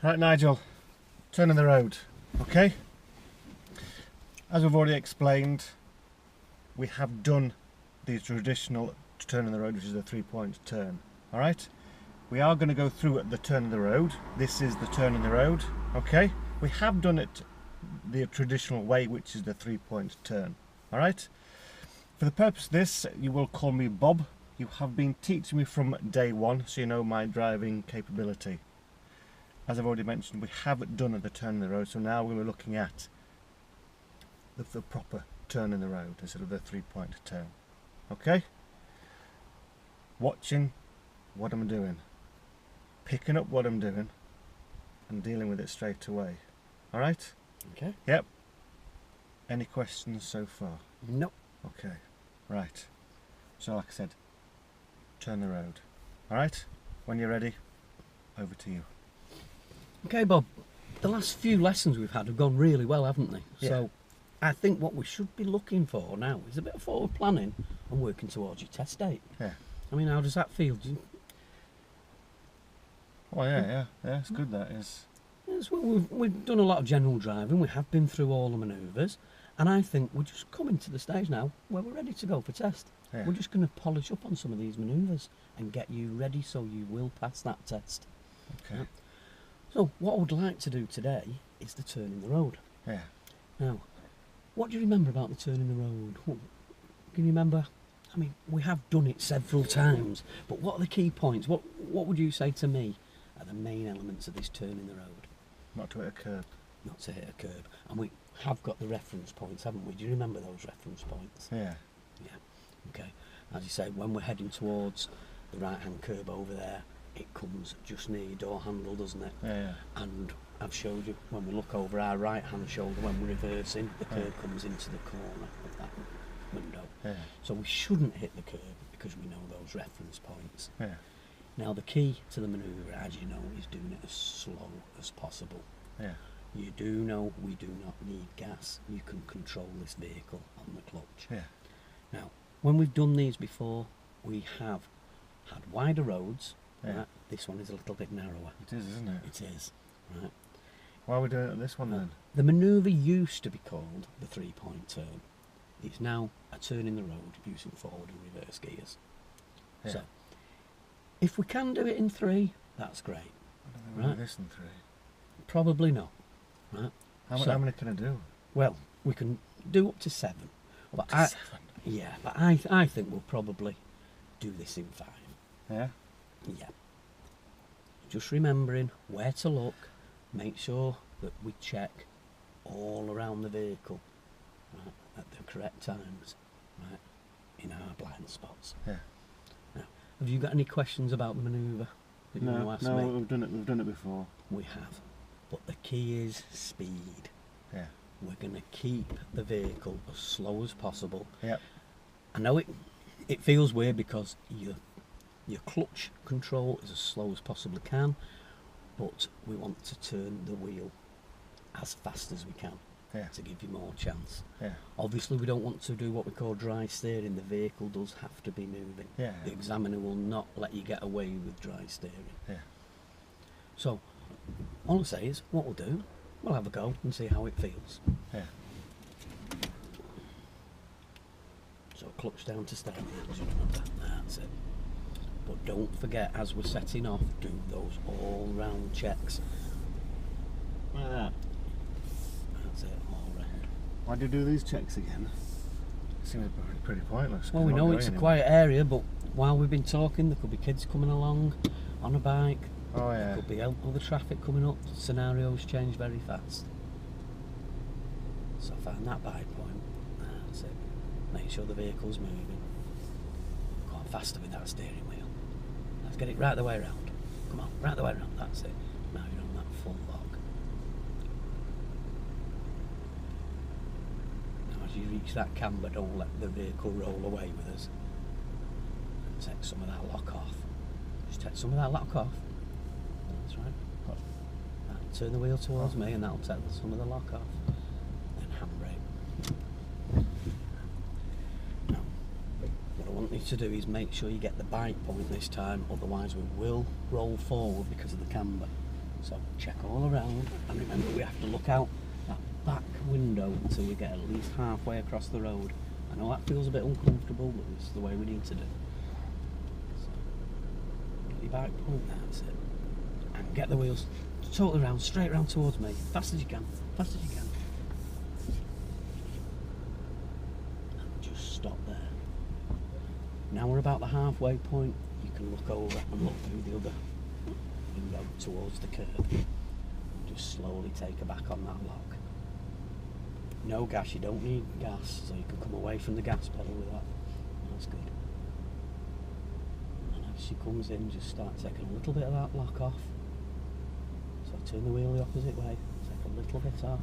Right, Nigel, turning the road, okay? As we've already explained, we have done the traditional turn in the road, which is a 3-point turn, alright? We are going to go through at the turn of the road. This is the turn in the road, okay? We have done it the traditional way, which is the 3-point turn, alright? For the purpose of this, you will call me Bob. You have been teaching me from day one, so you know my driving capability. As I've already mentioned, we have done at the turn in the road, so now we're looking at the proper turn in the road instead of the 3-point turn. Okay? Watching what I'm doing, picking up what I'm doing, and dealing with it straight away. Alright? Okay. Yep. Any questions so far? Nope. Okay. Right. So like I said, turn the road. Alright? When you're ready, over to you. Okay, Bob, the last few lessons we've had have gone really well, haven't they? Yeah. So I think what we should be looking for now is a bit of forward planning and working towards your test date. Yeah. I mean, how does that feel? Oh yeah, it's good that is. Yes, well, we've done a lot of general driving, we have been through all the manoeuvres, and I think we're just coming to the stage now where we're ready to go for test. Yeah. We're just going to polish up on some of these manoeuvres and get you ready so you will pass that test. Okay. Yeah. So what I would like to do today is the turn in the road. Yeah. Now, what do you remember about the turn in the road? Can you remember? I mean, we have done it several times, but what are the key points? What would you say to me are the main elements of this turn in the road? Not to hit a curb. Not to hit a curb. And we have got the reference points, haven't we? Do you remember those reference points? Yeah. Yeah. Okay. As you say, when we're heading towards the right-hand curb over there, it comes just near your door handle, doesn't it? Yeah. And I've showed you, when we look over our right-hand shoulder, when we're reversing, the curb comes into the corner of that window. Yeah. So we shouldn't hit the curb because we know those reference points. Yeah. Now the key to the manoeuvre, as you know, is doing it as slow as possible. Yeah. You do know we do not need gas. You can control this vehicle on the clutch. Yeah. Now, when we've done these before, we have had wider roads. Yeah. Right? This one is a little bit narrower. It is, isn't it? It is. Right. Why are we doing it on this one then? The manoeuvre used to be called the 3-point turn. It's now a turn in the road using forward and reverse gears. Yeah. So, if we can do it in 3, that's great. I don't think Right. we'll do this in 3. Probably not. Right? How many can I do? Well, we can do up to 7. Up But to 7? Yeah, but I think we'll probably do this in 5. Yeah? Yeah. Just remembering where to look, make sure that we check all around the vehicle, right, at the correct times, right, in our blind spots. Yeah. Now, have you got any questions about the manoeuvre that you want to ask me? we've done it before. We have. But the key is speed. Yeah. We're going to keep the vehicle as slow as possible. Yeah. I know it feels weird because your clutch control is as slow as possibly can, but we want to turn the wheel as fast as we can. Yeah. To give you more chance. Yeah. Obviously we don't want to do what we call dry steering. The vehicle does have to be moving. Yeah. The examiner will not let you get away with dry steering. Yeah. So all I say is what we'll do, we'll have a go and see how it feels. Yeah. So clutch down to steady, do you remember? That's it. But don't forget, as we're setting off, do those all round checks. Like that. That's it, all round. Why do you do these checks again? Seems pretty pointless. Well, we know it's a quiet area, but while we've been talking, there could be kids coming along on a bike. Oh There yeah. could be other traffic coming up. Scenarios change very fast. So find that bite point. That's it. Make sure the vehicle's moving. Go on faster with that steering wheel. Let's get it right the way around. Come on, right the way around. That's it. Now you're on that full lock. Now as you reach that camber, don't let the vehicle roll away with us. Take some of that lock off. Just take some of that lock off. That's right. Turn the wheel towards me and that'll take some of the lock off. Then handbrake. Now, what I want you to do is make sure you get the bite point this time, otherwise we will roll forward because of the camber. So check all around, and remember we have to look out that back window until we get at least halfway across the road. I know that feels a bit uncomfortable, but it's the way we need to do. So, get your back point, that's it. And get the wheels totally round, straight round towards me, fast as you can, fast as you can. And just stop there. Now we're about the halfway point, you can look over and look through the other window towards the curb. Just slowly take her back on that lock. No gas, you don't need gas, so you can come away from the gas pedal with that. That's good. And as she comes in, just start taking a little bit of that lock off. So turn the wheel the opposite way, take a little bit off.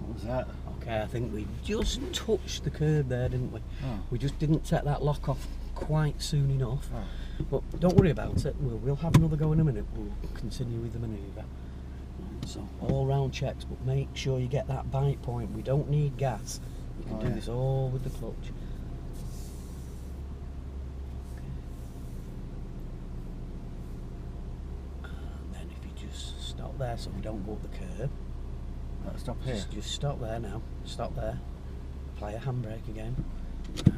What was that? Okay, I think we just touched the curb there, didn't we? Oh. We just didn't take that lock off quite soon enough. Oh. But don't worry about it, we'll have another go in a minute. We'll continue with the manoeuvre. So all round checks, but make sure you get that bite point. We don't need gas. You can do this all with the clutch. Okay. And then if you just stop there so we don't go up the curb. Right, stop here. Just stop there now. Stop there. Apply a handbrake again. Right.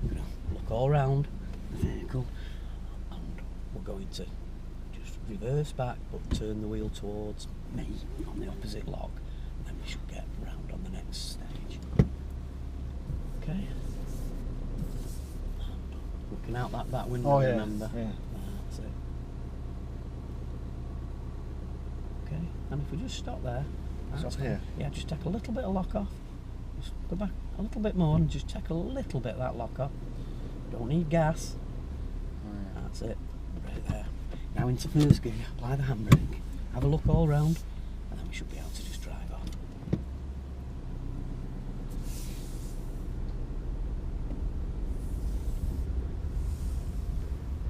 We're gonna look all round the vehicle, and we're going to just reverse back, but turn the wheel towards me on the opposite lock, and then we should get round on the next stage. Okay. And looking out that window, Oh, yeah. remember? Yeah. That's it. Okay. And if we just stop there. Stop fine. here? Yeah, just take a little bit of lock off. Just go back a little bit more and just take a little bit of that lock off. Don't need gas. Oh, yeah. That's it. Right there. Now into first gear, apply the handbrake. Have a look all round, and then we should be able to just drive off.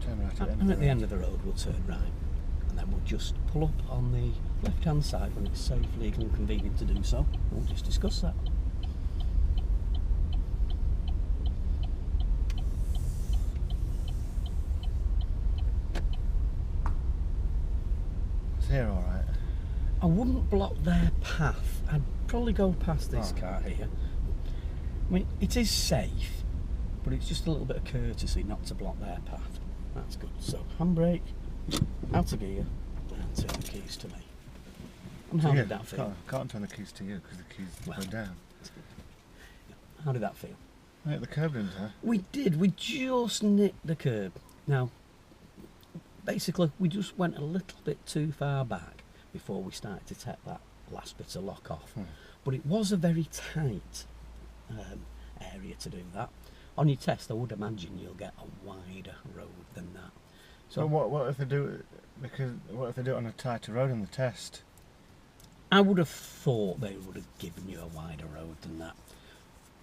Turn right at the end. And at the end of the road, we'll turn right. And then we'll just pull up on the left-hand side when it's safe, legal and convenient to do so. We'll just discuss that. It's here, all right. I wouldn't block their path. I'd probably go past this Oh. car here. I mean, it is safe, but it's just a little bit of courtesy not to block their path. That's good. So, handbrake, out of gear, and turn the keys to me. And how Yeah, did that feel? Can't turn the keys to you because the keys Well. go down. How did that feel? I hit the curb, didn't I? We did. We just nicked the curb. Now, basically, we just went a little bit too far back before we started to take that last bit of lock off. But it was a very tight area to do that. On your test, I would imagine you'll get a wider road than that. So what if they do it? Because what if they do it on a tighter road in the test? I would have thought they would have given you a wider road than that.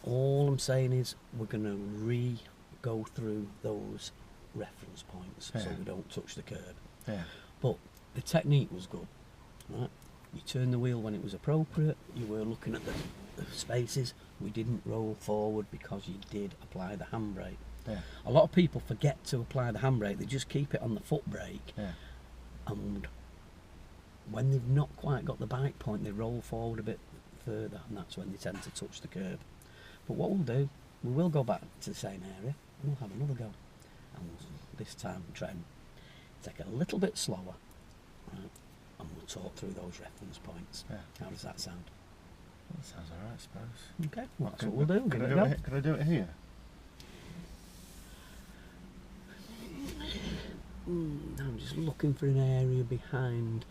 All I'm saying is we're going to go through those reference points so we don't touch the curb. Yeah. But the technique was good. Right? You turned the wheel when it was appropriate. You were looking at the spaces. We didn't roll forward because you did apply the handbrake. Yeah. A lot of people forget to apply the handbrake. They just keep it on the foot brake. Yeah. And when they've not quite got the bike point, they roll forward a bit further, and that's when they tend to touch the curb. But what we'll do, we will go back to the same area, and we'll have another go. And this time try and take it a little bit slower, right? And we'll talk through those reference points. Yeah. How does that sound? That sounds alright, I suppose. Okay, well, that's what we'll do. Could Give I it do a go. it? Could I do it here? I'm just looking for an area behind.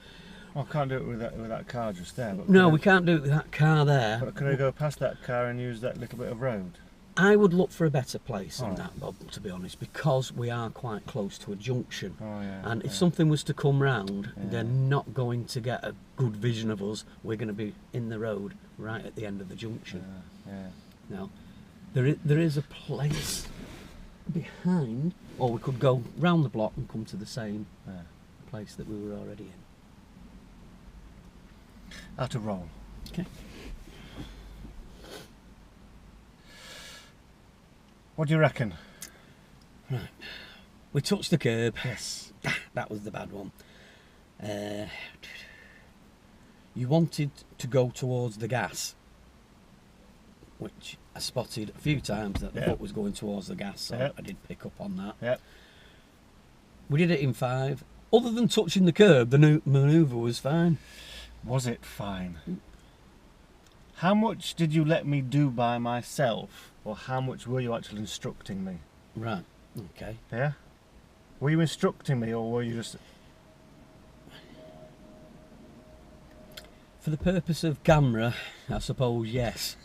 Well, I can't do it with that car just there. But No, could we can't do it with that car there. But could I go past that car and use that little bit of road? I would look for a better place than Alright. that, Bob, to be honest, because we are quite close to a junction. Oh yeah. And if yeah. now was to come round, Yeah. they're not going to get a good vision of us. We're going to be in the road right at the end of the junction. Yeah. Now, there is a place behind, or we could go round the block and come to the same Yeah. place that we were already in. How to roll. Okay. What do you reckon? Right. We touched the curb. Yes. That was the bad one. You wanted to go towards the gas, which I spotted a few times that the foot was going towards the gas, so I did pick up on that. Yep. We did it in 5. Other than touching the curb, the manoeuvre was fine. Was it fine? How much did you let me do by myself, or how much were you actually instructing me? Right, okay. Yeah? Were you instructing me, or were you just... For the purpose of camera, I suppose yes.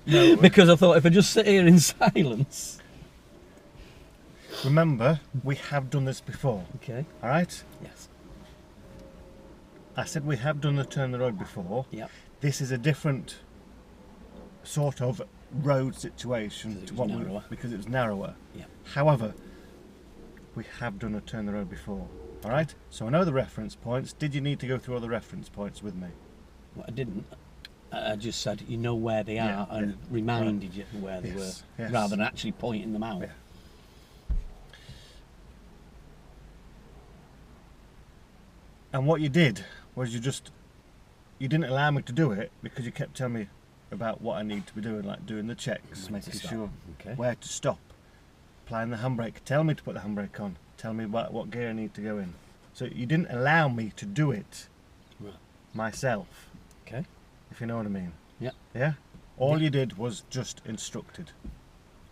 No. Because I thought if I just sit here in silence... Remember, we have done this before. Okay. Alright? Yes. I said we have done the turn the road before. Yep. This is a different sort of road situation to what we, because it was narrower. Yep. However, we have done a turn the road before. Alright? So I know the reference points. Did you need to go through all the reference points with me? Well, I didn't. I just said you know where they are and reminded you where they were, rather than actually pointing them out. Yeah. And what you did was you didn't allow me to do it because you kept telling me about what I need to be doing, like doing the checks, making sure where to stop, applying the handbrake, tell me to put the handbrake on, tell me what gear I need to go in. So you didn't allow me to do it myself. Okay. If you know what I mean. Yeah. Yeah? All you did was just instructed.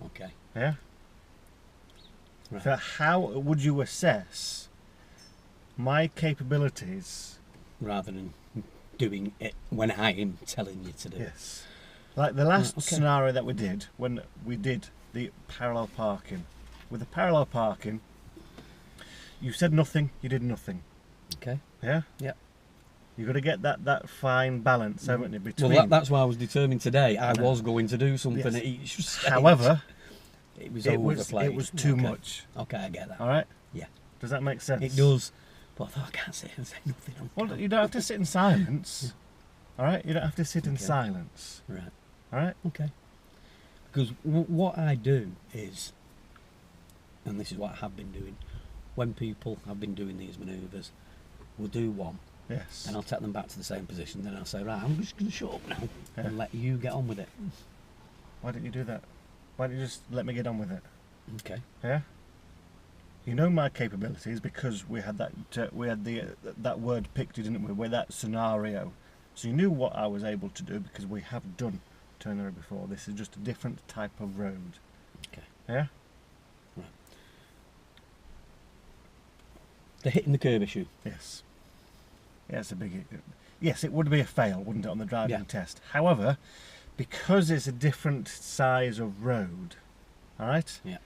Okay. Yeah? Right. So how would you assess my capabilities? Rather than doing it when I am telling you to do it. Yes. Like the last scenario that we did, when we did the parallel parking. With the parallel parking, you said nothing, you did nothing. Okay. Yeah? Yeah. You've got to get that fine balance, haven't you, between... Well, that's why I was determined today. I was going to do something at each stage. However, it was it was too much. Okay, I get that. All right? Yeah. Does that make sense? It does. But I thought I can't sit and say nothing on Well, camera. you don't have to sit in silence. All right? You don't have to sit in silence. Right. All right? Okay. Because what I do is, and this is what I have been doing, when people have been doing these manoeuvres, we'll do one, Yes. and I'll take them back to the same position. Then I'll say, right, I'm just going to shut up now and let you get on with it. Why didn't you do that? Why don't you just let me get on with it? Okay. Yeah? You know my capabilities because we had that that word picture, didn't we? With that scenario, so you knew what I was able to do because we have done turn the road before. This is just a different type of road. Okay. Yeah. Right. The hitting the curb issue. Yes. Yeah, it's a big. Yes, it would be a fail, wouldn't it, on the driving test? However, because it's a different size of road, all right? Yeah.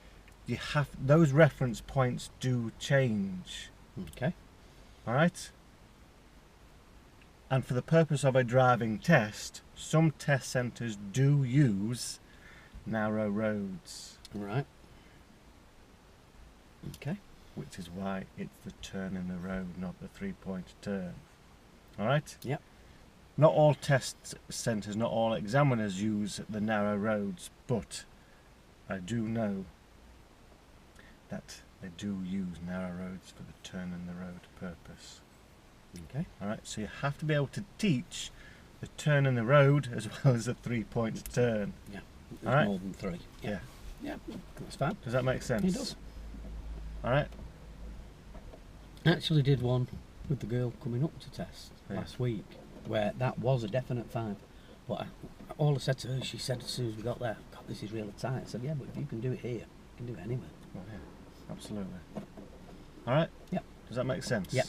You have those reference points do change. Okay. All right. And for the purpose of a driving test, some test centres do use narrow roads. Right. Okay. Which is why it's the turn in the road, not the 3-point turn. All right. Yep. Not all test centres, not all examiners use the narrow roads, but I do know that they do use narrow roads for the turn in the road purpose. Okay. Alright, so you have to be able to teach the turn in the road as well as the 3-point turn. Yeah. All right. More than 3. Yeah. Yeah. That's fine. Does that make sense? It does. Alright. I actually did one with the girl coming up to test last week, where that was a definite 5. But all I said to her, she said as soon as we got there, God, this is really tight. I said, yeah, but if you can do it here, you can do it anywhere. Well, yeah, absolutely. Alright? Yep. Does that make sense? Yep.